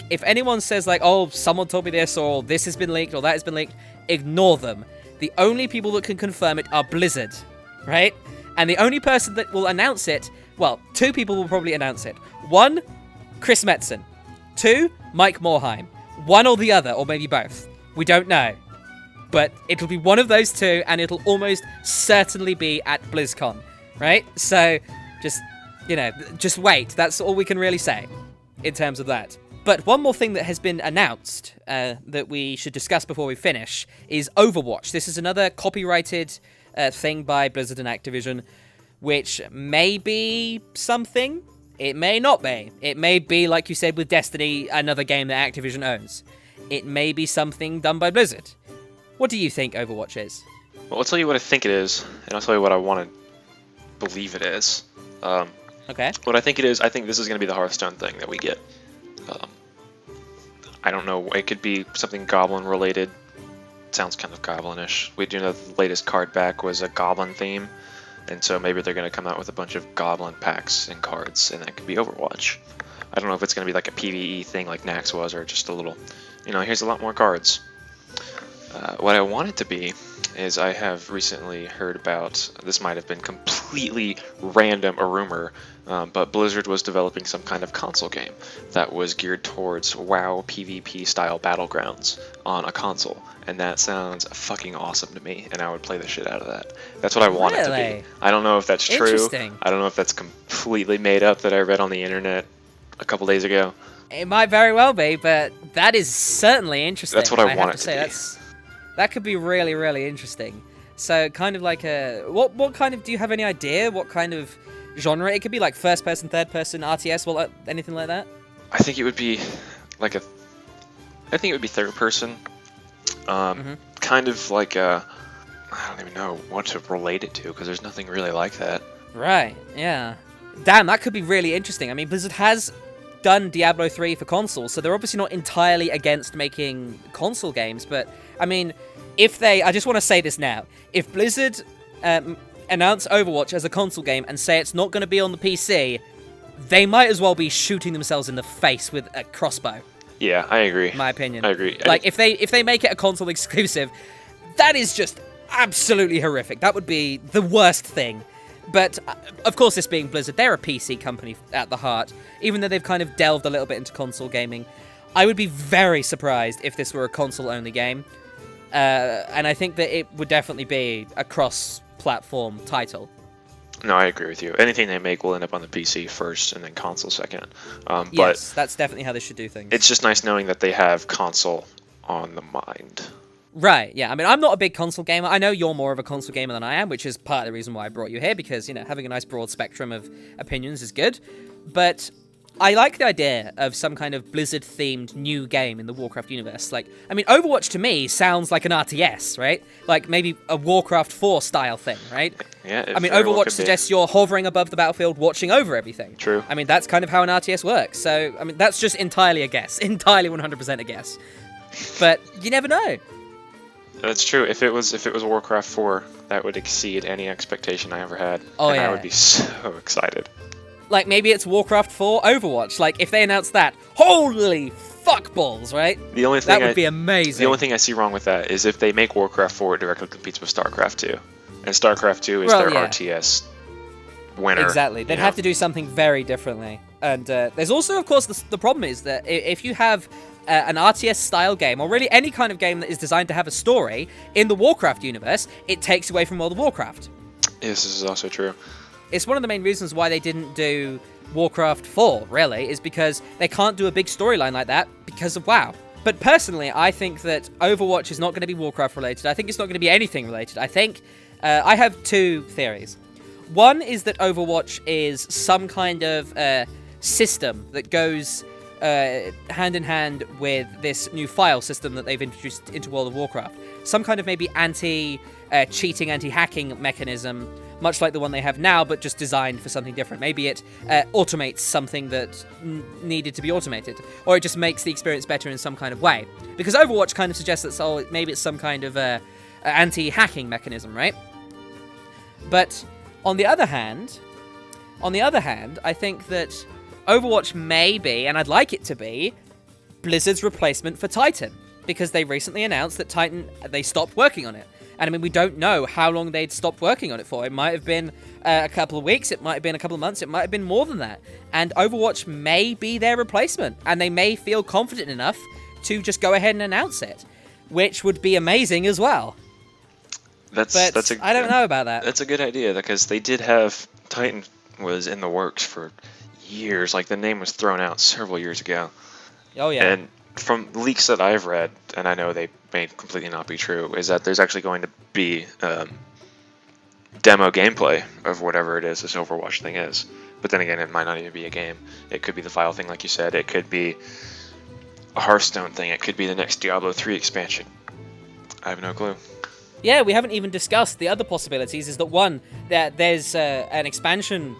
If anyone says oh, someone told me this, or this has been leaked, or that has been leaked, ignore them. The only people that can confirm it are Blizzard, right? And the only person that will announce it, well, two people will probably announce it. One, Chris Metzen. Two, Mike Morheim. One or the other, or maybe both. We don't know. But it'll be one of those two, and it'll almost certainly be at BlizzCon, right? So, just just wait. That's all we can really say in terms of that. But one more thing that has been announced that we should discuss before we finish is Overwatch. This is another copyrighted thing by Blizzard and Activision, which may be something. It may not be. It may be, like you said, with Destiny, another game that Activision owns. It may be something done by Blizzard. What do you think Overwatch is? Well, I'll tell you what I think it is, and I'll tell you what I want to believe it is. Okay. What I think it is, I think this is going to be the Hearthstone thing that we get. I don't know, it could be something Goblin related. Sounds kind of Goblin-ish. We do know the latest card back was a Goblin theme, and so maybe they're going to come out with a bunch of Goblin packs and cards, and that could be Overwatch. I don't know if it's going to be like a PvE thing like Nax was, or just a little, here's a lot more cards. What I want it to be is I have recently heard about, this might have been completely random, a rumor, but Blizzard was developing some kind of console game that was geared towards WoW PvP style battlegrounds on a console, and that sounds fucking awesome to me, and I would play the shit out of that. That's what I want it to be. I don't know if that's true. I don't know if that's completely made up that I read on the internet a couple days ago. It might very well be, but that is certainly interesting. That's what I want it to be. That could be really, really interesting. So, kind of like what kind of, do you have any idea what kind of genre? It could be like first person, third person, RTS, well, anything like that? I think it would be like I think it would be third person. Kind of like I don't even know what to relate it to, because there's nothing really like that. Right, yeah. Damn, that could be really interesting. I mean, Blizzard has done Diablo 3 for consoles, so they're obviously not entirely against making console games, but I mean, I just want to say this now, if Blizzard announce Overwatch as a console game and say it's not going to be on the PC, they might as well be shooting themselves in the face with a crossbow. Yeah, I agree. My opinion. I agree. Like, if they make it a console exclusive, that is just absolutely horrific. That would be the worst thing. But, of course, this being Blizzard, they're a PC company at the heart, even though they've kind of delved a little bit into console gaming. I would be very surprised if this were a console-only game, and I think that it would definitely be a cross-platform title. No, I agree with you. Anything they make will end up on the PC first, and then console second. Yes, that's definitely how they should do things. It's just nice knowing that they have console on the mind. Right, yeah. I mean, I'm not a big console gamer. I know you're more of a console gamer than I am, which is part of the reason why I brought you here, because, having a nice broad spectrum of opinions is good. But I like the idea of some kind of Blizzard-themed new game in the Warcraft universe. Like, I mean, Overwatch to me sounds like an RTS, right? Like maybe a Warcraft 4 style thing, right? Yeah, I mean, Overwatch suggests you're hovering above the battlefield, watching over everything. True. I mean, that's kind of how an RTS works. So, I mean, that's just entirely a guess. Entirely 100% a guess. But you never know. That's true. If it was Warcraft 4, that would exceed any expectation I ever had. Oh, and yeah. I would be so excited. Like, maybe it's Warcraft 4 Overwatch. Like, if they announce that, holy fuck balls, right? That would be amazing. The only thing I see wrong with that is if they make Warcraft 4, it directly competes with StarCraft 2. And StarCraft 2 is their RTS winner. Exactly. They'd have to do something very differently. And there's also, of course, the problem is that if you have an RTS-style game, or really any kind of game that is designed to have a story in the Warcraft universe, it takes away from World of Warcraft. Yes, this is also true. It's one of the main reasons why they didn't do Warcraft 4, really, is because they can't do a big storyline like that because of WoW. But personally, I think that Overwatch is not going to be Warcraft-related. I think it's not going to be anything related. I think I have two theories. One is that Overwatch is some kind of system that goes hand in hand with this new file system that they've introduced into World of Warcraft. Some kind of maybe anti-cheating, anti-hacking mechanism, much like the one they have now, but just designed for something different. Maybe it automates something that needed to be automated, or it just makes the experience better in some kind of way. Because Overwatch kind of suggests that maybe it's some kind of anti-hacking mechanism, right? But on the other hand, I think that Overwatch may be, and I'd like it to be, Blizzard's replacement for Titan, because they recently announced that Titan, they stopped working on it. And I mean, we don't know how long they'd stopped working on it for. It might have been a couple of weeks, it might have been a couple of months, it might have been more than that. And Overwatch may be their replacement, and they may feel confident enough to just go ahead and announce it, which would be amazing as well. I don't know about that. That's a good idea, because they did have Titan was in the works for years. Like, the name was thrown out several years ago. Oh yeah. And from leaks that I've read, and I know they may completely not be true, is that there's actually going to be demo gameplay of whatever it is this Overwatch thing is. But then again, it might not even be a game. It could be the file thing, like you said. It could be a Hearthstone thing. It could be the next Diablo 3 expansion. I have no clue. Yeah, we haven't even discussed the other possibilities. Is that one, that there's an expansion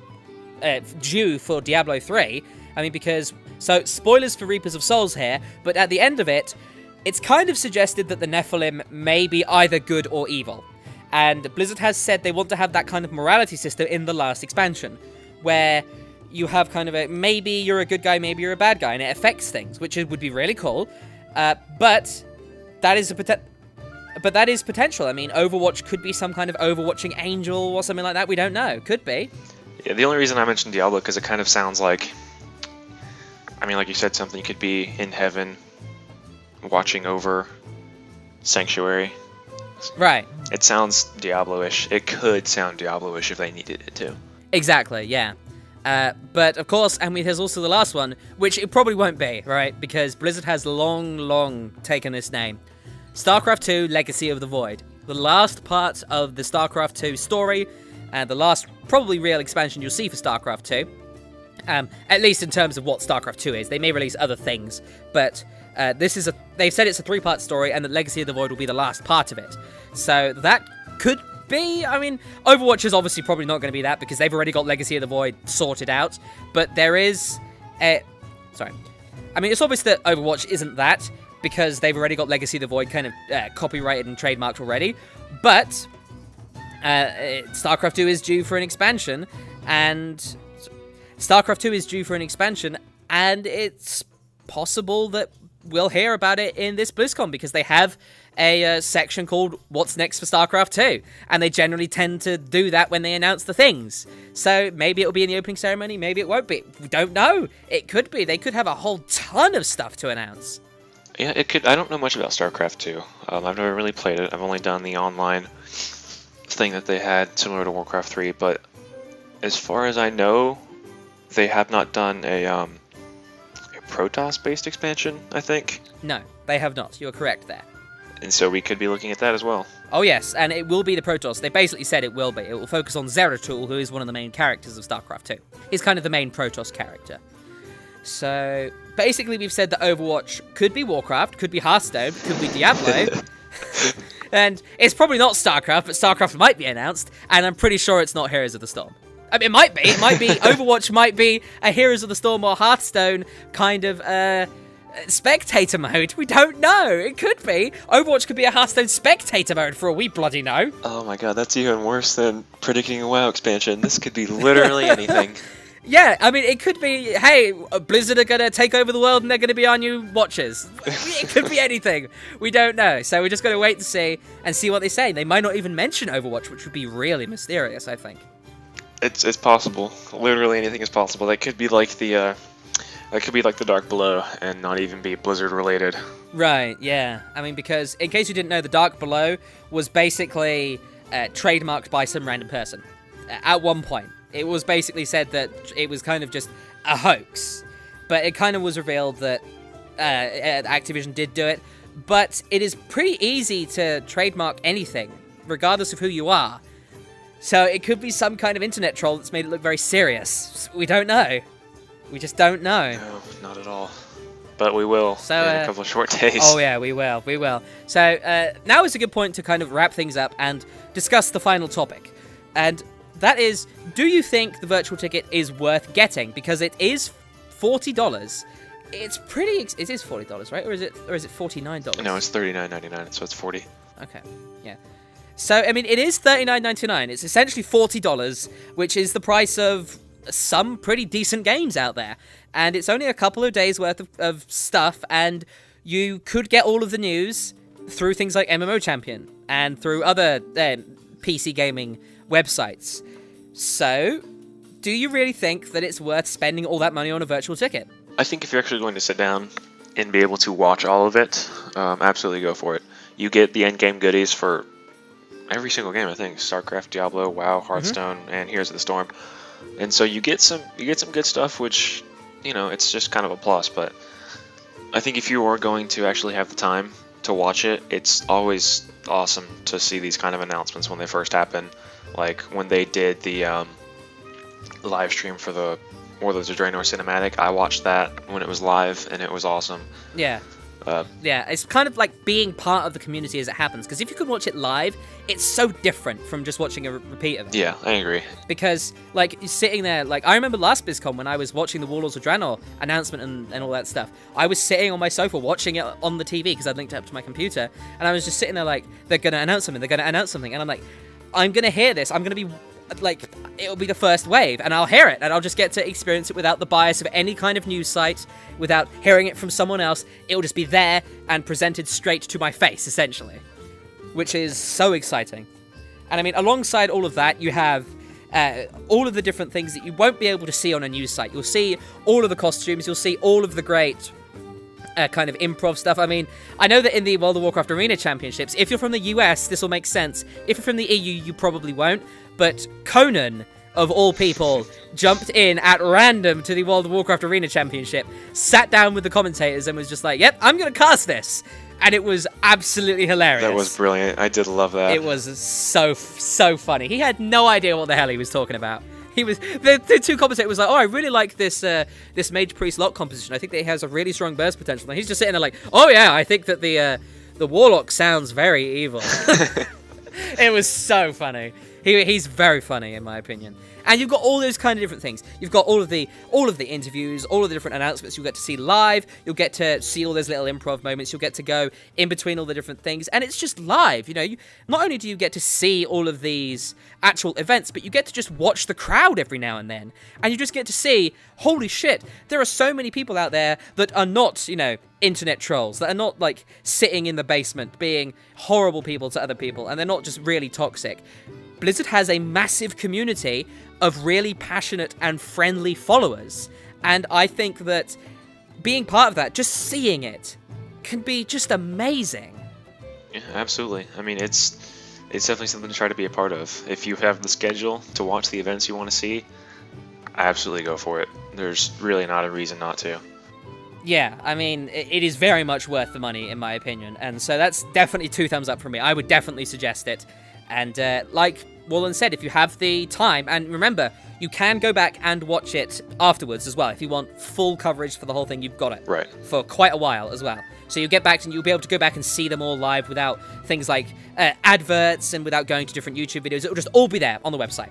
due for Diablo 3. I mean, because... So, spoilers for Reapers of Souls here, but at the end of it, it's kind of suggested that the Nephilim may be either good or evil. And Blizzard has said they want to have that kind of morality system in the last expansion, where you have kind of a, maybe you're a good guy, maybe you're a bad guy, and it affects things, which would be really cool. But that is potential. I mean, Overwatch could be some kind of overwatching angel or something like that. We don't know. Could be. Yeah, the only reason I mentioned Diablo because it kind of sounds like, I mean, like you said, something could be in heaven, watching over Sanctuary. Right. It sounds Diablo-ish. It could sound Diablo-ish if they needed it to. Exactly, yeah. But, of course, and there's also the last one, which it probably won't be, right? Because Blizzard has long taken this name. StarCraft 2 Legacy of the Void. The last part of the StarCraft 2 story, and the last probably real expansion you'll see for StarCraft 2. At least in terms of what StarCraft 2 is. They may release other things, but they've said it's a 3-part story, and that Legacy of the Void will be the last part of it. So that could be, I mean, Overwatch is obviously probably not going to be that, because they've already got Legacy of the Void sorted out, but there is sorry. I mean, it's obvious that Overwatch isn't that, because they've already got Legacy of the Void kind of copyrighted and trademarked already, but StarCraft 2 is due for an expansion, and it's possible that we'll hear about it in this BlizzCon, because they have a section called What's Next for StarCraft 2, and they generally tend to do that when they announce the things. So maybe it'll be in the opening ceremony, maybe it won't be. We don't know. It could be. They could have a whole ton of stuff to announce. Yeah, it could. I don't know much about StarCraft 2. I've never really played it. I've only done the online thing that they had, similar to Warcraft 3, but as far as I know, they have not done a Protoss-based expansion, I think. No, they have not. You're correct there. And so we could be looking at that as well. Oh yes, and it will be the Protoss. They basically said it will be. It will focus on Zeratul, who is one of the main characters of StarCraft 2. He's kind of the main Protoss character. So, basically we've said that Overwatch could be Warcraft, could be Hearthstone, could be Diablo. And it's probably not StarCraft, but StarCraft might be announced, and I'm pretty sure it's not Heroes of the Storm. I mean, it might be. Overwatch might be a Heroes of the Storm or Hearthstone kind of spectator mode. We don't know. It could be. Overwatch could be a Hearthstone spectator mode for all we bloody know. Oh my god, that's even worse than predicting a WoW expansion. This could be literally anything. Yeah, I mean, it could be, hey, Blizzard are going to take over the world and they're going to be our new watchers. It could be anything. We don't know. So we're just going to wait to see and see what they say. They might not even mention Overwatch, which would be really mysterious, I think. It's possible. Literally anything is possible. That could be like the Dark Below and not even be Blizzard related. Right, yeah. I mean, because in case you didn't know, the Dark Below was basically trademarked by some random person at one point. It was basically said that it was kind of just a hoax, but it kind of was revealed that Activision did do it. But it is pretty easy to trademark anything, regardless of who you are. So it could be some kind of internet troll that's made it look very serious. We don't know. We just don't know. No, not at all. But we will so, in a couple of short days. Oh yeah, we will. So now is a good point to kind of wrap things up and discuss the final topic. And that is, do you think the virtual ticket is worth getting? Because it is $40. It's pretty. It is $40, right? Or is it $49? No, it's $39.99, so it's $40. Okay, yeah. So I mean, it is $39.99. It's essentially $40, which is the price of some pretty decent games out there. And it's only a couple of days worth of stuff, and you could get all of the news through things like MMO Champion and through other PC gaming websites. So, do you really think that it's worth spending all that money on a virtual ticket? I think if you're actually going to sit down and be able to watch all of it, absolutely go for it. You get the end-game goodies for every single game, I think. StarCraft, Diablo, WoW, Hearthstone, and Heroes of the Storm. And so you get some good stuff, which, you know, it's just kind of a plus. But I think if you are going to actually have the time to watch it, it's always awesome to see these kind of announcements when they first happen. Like when they did the live stream for the Warlords of Draenor cinematic, I watched that when it was live, and it was awesome. Yeah. Yeah, it's kind of like being part of the community as it happens, because if you can watch it live, it's so different from just watching a repeat of it. Yeah, I agree. Because, like, you're sitting there, like, I remember last BlizzCon when I was watching the Warlords of Draenor announcement and all that stuff, I was sitting on my sofa watching it on the TV, because I'd linked it up to my computer, and I was just sitting there like, they're going to announce something, and I'm like, I'm going to hear this, I'm going to be like, it'll be the first wave, and I'll hear it, and I'll just get to experience it without the bias of any kind of news site, without hearing it from someone else. It'll just be there and presented straight to my face, essentially, which is so exciting. And I mean, alongside all of that, you have all of the different things that you won't be able to see on a news site. You'll see all of the costumes, you'll see all of the great kind of improv stuff. I mean, I know that in the World of Warcraft Arena Championships, if you're from the US, this will make sense. If you're from the EU, you probably won't. But Conan, of all people, jumped in at random to the World of Warcraft Arena Championship, sat down with the commentators and was just like, yep, I'm going to cast this. And it was absolutely hilarious. That was brilliant. I did love that. It was so funny. He had no idea what the hell he was talking about. He was the two commentators was like, oh, I really like this this Mage Priest Lock composition. I think that he has a really strong burst potential. And he's just sitting there like, oh yeah, I think that the Warlock sounds very evil. It was so funny. He's very funny, in my opinion. And you've got all those kind of different things. You've got all of the interviews, all of the different announcements you'll get to see live. You'll get to see all those little improv moments. You'll get to go in between all the different things. And it's just live, you know. Not only do you get to see all of these actual events, but you get to just watch the crowd every now and then. And you just get to see, holy shit, there are so many people out there that are not, you know, internet trolls, that are not, like, sitting in the basement being horrible people to other people, and they're not just really toxic. Blizzard has a massive community of really passionate and friendly followers. And I think that being part of that, just seeing it, can be just amazing. Yeah, absolutely. I mean, it's definitely something to try to be a part of. If you have the schedule to watch the events you want to see, absolutely go for it. There's really not a reason not to. Yeah, I mean, it is very much worth the money, in my opinion. And so that's definitely 2 thumbs up from me. I would definitely suggest it. And like Wallen said, if you have the time, and remember, you can go back and watch it afterwards as well. If you want full coverage for the whole thing, you've got it. Right. For quite a while as well. So you'll get back and you'll be able to go back and see them all live without things like adverts and without going to different YouTube videos. It'll just all be there on the website.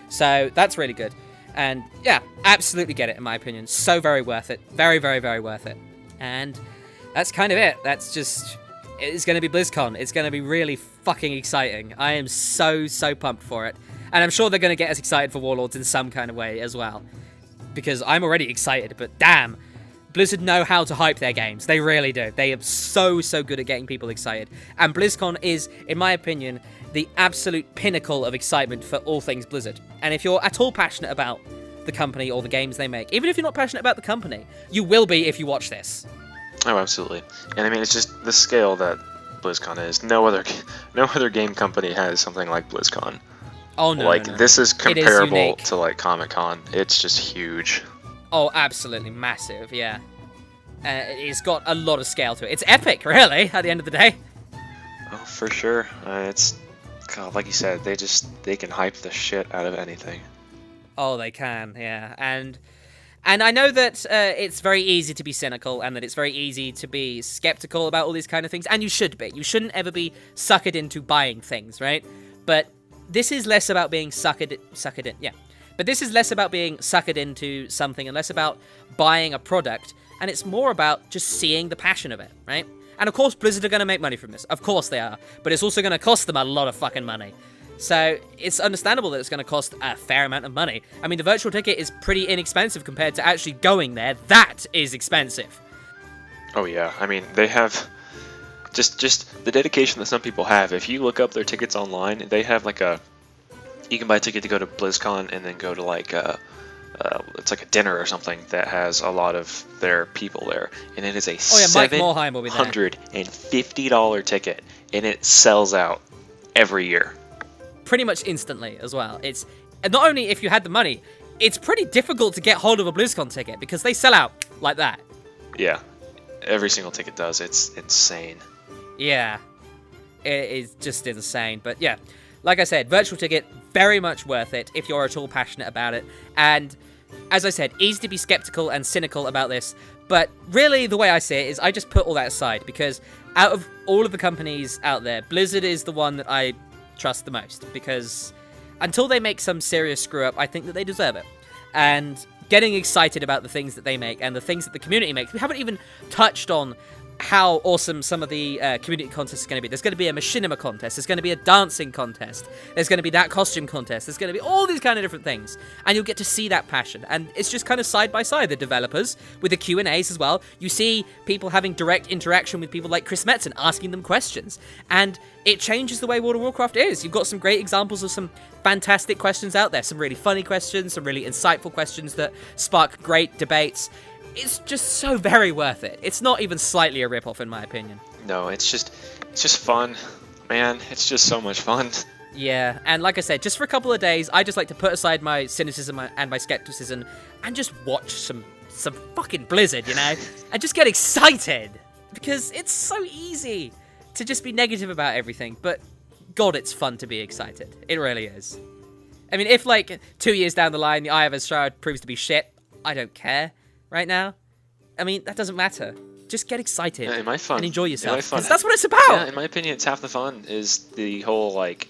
So that's really good. And yeah, absolutely get it, in my opinion. So very worth it. Very, very, very worth it. And that's kind of it. That's just... It's going to be BlizzCon. It's going to be really fucking exciting. I am so pumped for it. And I'm sure they're going to get us excited for Warlords in some kind of way as well. Because I'm already excited, but damn, Blizzard know how to hype their games. They really do. They are so good at getting people excited. And BlizzCon is, in my opinion, the absolute pinnacle of excitement for all things Blizzard. And if you're at all passionate about the company or the games they make, even if you're not passionate about the company, you will be if you watch this. Oh, absolutely. And I mean, it's just the scale that BlizzCon is. No other game company has something like BlizzCon. Oh, no, like, no. This is comparable is to, like, Comic-Con. It's just huge. Oh, absolutely massive, yeah. It's got a lot of scale to it. It's epic, really, at the end of the day. Oh, for sure. It's... God, like you said, they can hype the shit out of anything. Oh, they can, yeah. And I know that it's very easy to be cynical and that it's very easy to be skeptical about all these kind of things, and you should be. You shouldn't ever be suckered into buying things, right? But this is less about being suckered in, yeah. But this is less about being suckered into something and less about buying a product, and it's more about just seeing the passion of it, right? And of course, Blizzard are going to make money from this. Of course they are. But it's also going to cost them a lot of fucking money. So it's understandable that it's going to cost a fair amount of money. I mean, the virtual ticket is pretty inexpensive compared to actually going there. That is expensive. Oh yeah, I mean, they have just the dedication that some people have. If you look up their tickets online, they have like you can buy a ticket to go to BlizzCon and then go to like it's like a dinner or something that has a lot of their people there, and it is a $750 ticket, and it sells out every year. Pretty much instantly as well. It's not only if you had the money, it's pretty difficult to get hold of a BlizzCon ticket because they sell out like that. Yeah, every single ticket does. It's insane. Yeah, it is just insane. But yeah, like I said, virtual ticket, very much worth it if you're at all passionate about it. And as I said, easy to be skeptical and cynical about this. But really, the way I see it is I just put all that aside because out of all of the companies out there, Blizzard is the one that I trust the most because until they make some serious screw up, I think that they deserve it. And getting excited about the things that they make and the things that the community makes. We haven't even touched on how awesome some of the community contests are going to be. There's going to be a machinima contest. There's going to be a dancing contest. There's going to be that costume contest. There's going to be all these kind of different things. And you'll get to see that passion. And it's just kind of side by side, the developers with the Q&As as well. You see people having direct interaction with people like Chris Metzen, asking them questions. And it changes the way World of Warcraft is. You've got some great examples of some fantastic questions out there. Some really funny questions, some really insightful questions that spark great debates. It's just so very worth it. It's not even slightly a ripoff, in my opinion. No, it's just fun, man. It's just so much fun. Yeah, and like I said, just for a couple of days, I just like to put aside my cynicism and my skepticism and just watch some fucking Blizzard, you know, and just get excited because it's so easy to just be negative about everything. But God, it's fun to be excited. It really is. I mean, if like 2 years down the line, the Eye of Astrad proves to be shit, I don't care. Right now, I mean, that doesn't matter. Just get excited and enjoy yourself. Because that's what it's about. Yeah, in my opinion, it's half the fun is the whole, like,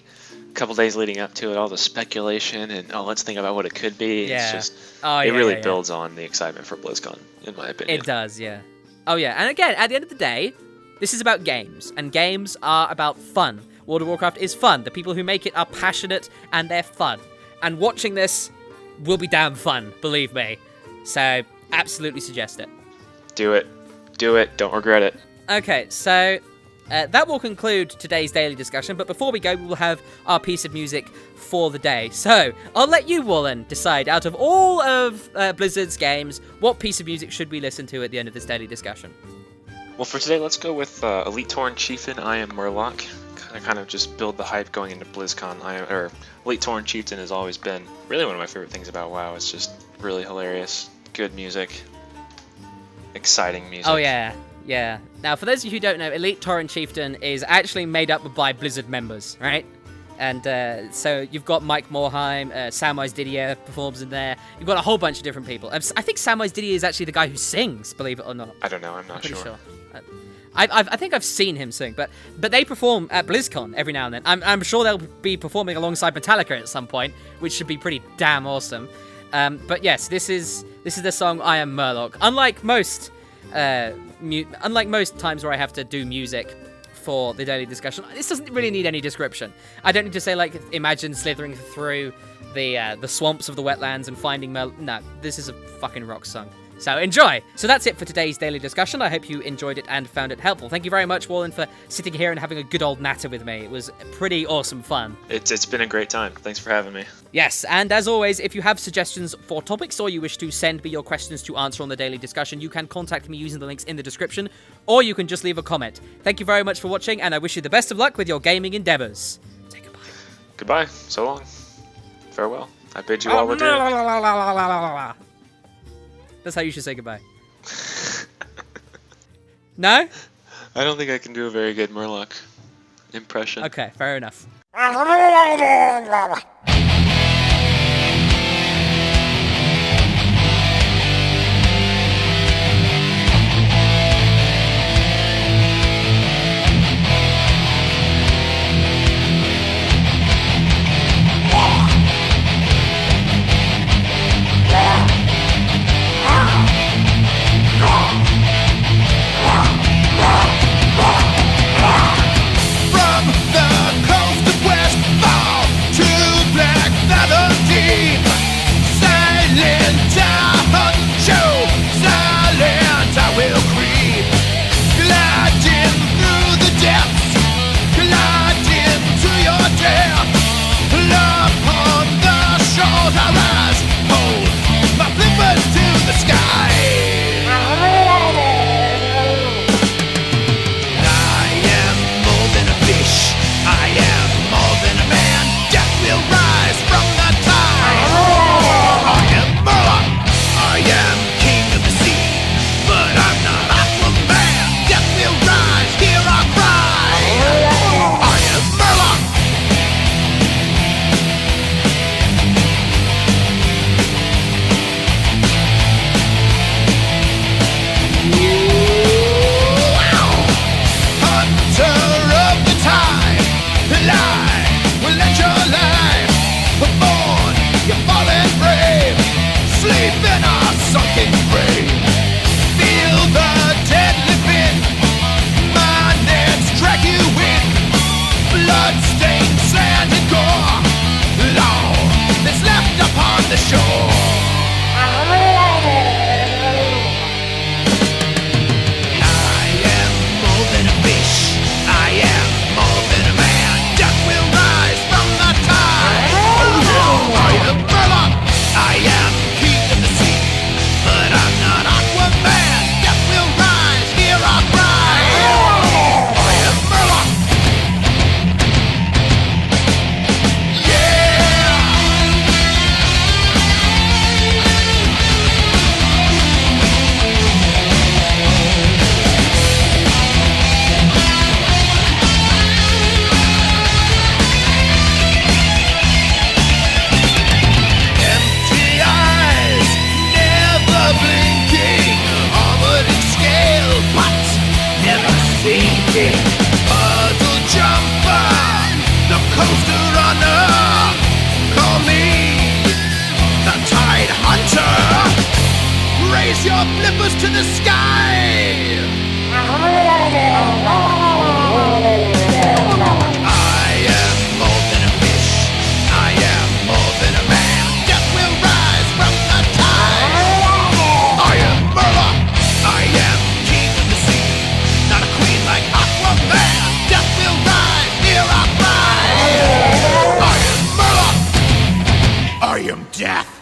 couple days leading up to it, all the speculation and, let's think about what it could be. Yeah. It's just, it really builds on the excitement for BlizzCon, in my opinion. It does, yeah. Oh, yeah. And again, at the end of the day, this is about games. And games are about fun. World of Warcraft is fun. The people who make it are passionate and they're fun. And watching this will be damn fun, believe me. So absolutely suggest it. Do it. Do it. Don't regret it. Okay, so that will conclude today's daily discussion. But before we go, we will have our piece of music for the day. So I'll let you, Wallen, decide out of all of Blizzard's games, what piece of music should we listen to at the end of this daily discussion? Well, for today, let's go with Elite Tauren Chieftain, I Am Murloc. Kind of just build the hype going into BlizzCon. Elite Tauren Chieftain has always been really one of my favorite things about WoW. It's just really hilarious. Good music. Exciting music. Oh, yeah. Yeah. Now, for those of you who don't know, Elite Tauren Chieftain is actually made up by Blizzard members, right? And so you've got Mike Morheim, Samwise Didier performs in there. You've got a whole bunch of different people. I think Samwise Didier is actually the guy who sings, believe it or not. I don't know. I'm not pretty sure. I think I've seen him sing, but they perform at BlizzCon every now and then. I'm sure they'll be performing alongside Metallica at some point, which should be pretty damn awesome. But yes, this is the song I Am Murloc. Unlike most times where I have to do music for the daily discussion, this doesn't really need any description. I don't need to say, like, imagine slithering through the swamps of the wetlands and finding No, this is a fucking rock song. So enjoy! So that's it for today's daily discussion. I hope you enjoyed it and found it helpful. Thank you very much, Wallen, for sitting here and having a good old natter with me. It was pretty awesome fun. It's been a great time. Thanks for having me. Yes, and as always, if you have suggestions for topics or you wish to send me your questions to answer on the daily discussion, you can contact me using the links in the description, or you can just leave a comment. Thank you very much for watching, and I wish you the best of luck with your gaming endeavors. Say goodbye. Goodbye. So long. Farewell. I bid you all adieu. That's how you should say goodbye. No? I don't think I can do a very good Murloc impression. Okay, fair enough. From the coast of West Fall to sunken grave. Feel the dead living, my nets drag you in. Blood-stained sand and gore, all that's left upon the shore. I am more than a fish, I am more than a man. Death will rise from the tide. Oh yeah, I am Murloc, I am king of the sea, but I'm not Aquaman. Death will rise, hear our cry. I am Murloc. Empty eyes, never blinking, armored and scaled, but never sinking. Puzzle jumper, the coaster runner, call me the Tide Hunter. Raise your flippers to the sky. I am more than a fish, I am more than a man. Death will rise from the tide. I am Murloc, I am king of the sea, not a queen like Aquaman. Death will rise, hear our cry. I am Murloc, I am death.